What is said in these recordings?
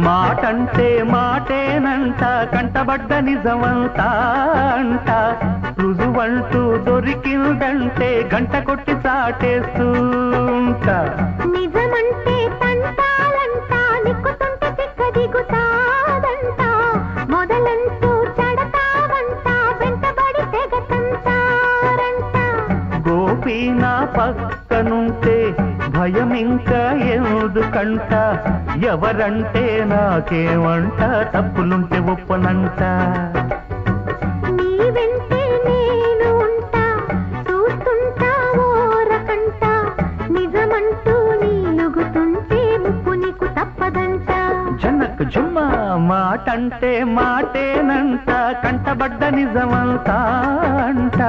మాటంటే మాటేనంట కంటబడ్డ నిజమంతా అంట రుజువంటూ దొరికిందంటే గంట కొట్టి చాటేస్తూ ఉంటా నిజమంటే తంటాలంట నిక్కుతుంటే తిక్క దిగుతాదంట మొదలంటూ చెడతావంట వెంటబడి తెగతంటారంట గోపి నా పక్కనుంటే భయం ఇంకా ఎందుకంట ఎవరంటే నాకేమంట తప్పులుంటే ఒప్పనంట నీ వెంటే నేను ఉంటా చూస్తుంటా ఓరకంట నిజమంటూ నీలుగుతుంటే ముప్పు నీకు తప్పదంట జనక్ జుమ్మ మాటంటే మాటేనంట కంటబడ్డ నిజమంతా అంట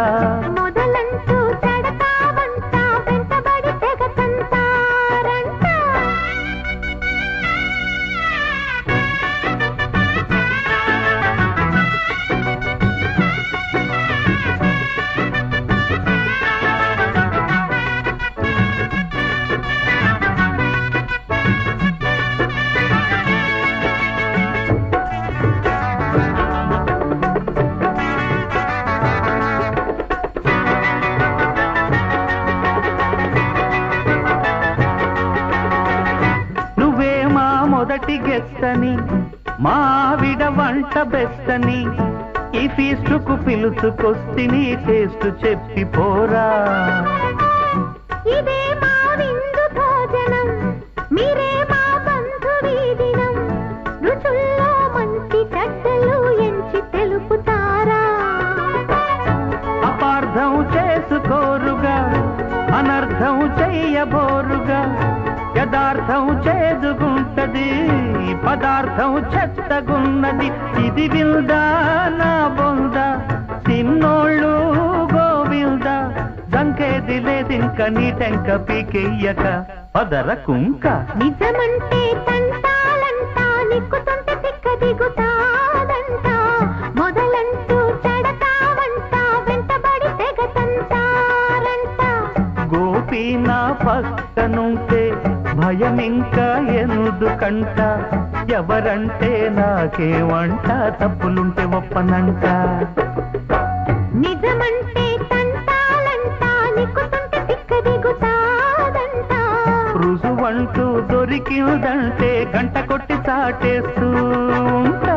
మొదలంటూ చెడతావంట వెంటబడి తెగతంటారంట మొదటి గెస్తని మా ఆవిడ వంట బెస్తని ఈ ఫీస్టుకు పిలుచుకొస్తిని టేస్ట్ చెప్పి పోరా ఇదే మా విందు భోజనం మీరే మా బంధు వీధినం రుచుల్లో మంచి చెడ్డలు ఎంచి తెలుపుతారా అపార్థం చేసుకోరుగా అనర్థం చెయ్యబోరుగా యదార్థం చేదుగుంటది పదార్థం చెత్తగున్నది ఇది విల్దా నా బొంద తిన్నోళ్ళు గోవిల్ద దంకేది లేదింక నీటెంక పీకెయ్యక పదర కుంక నిజమంటే తంటాలంట నిక్కుతుంటే తిక్క దిగుతాదంట మొదలంటూ చెడతావంట వెంటబడి తెగతంటారంట గోపి నా పక్కనుంటే భయం ఇంకా ఎందుకంట ఎవరంటే నాకేమంట తప్పులుంటే ఒప్పనంట నిజమంటే తంటాలంట నిక్కుతుంటే తిక్క దిగుతాదంట రుజువంటూ దొరికిందంటే గంట కొట్టి చాటేస్తూ ఉంటా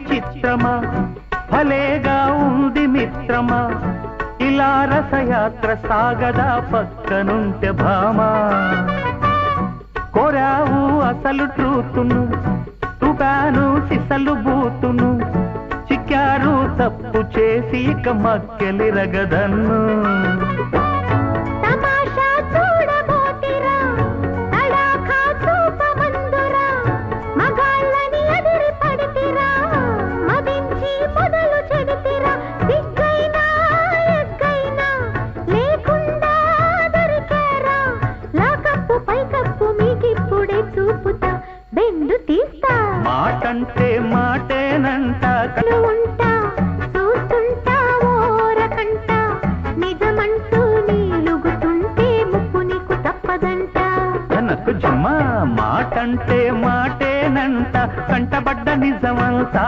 చిత్రమా భలేగా ఉంది మిత్రమా ఇలా రసయాత్ర సాగదా పక్కనుంటే భామా కోరావు అసలు ట్రూతును తుపాను సిసలు బూతును చిక్కారు తప్పు చేసి ఇక మక్కెలిరగదన్ను మాటంటే మాటేనంట ఉంటా చూస్తుంటా ఓరకంట నిజమంటూ నీలుగుతుంటే ముప్పు నీకు తప్పదంట జనకు జుమ్మ మాటంటే మాటేనంట కంటబడ్డ నిజమంతా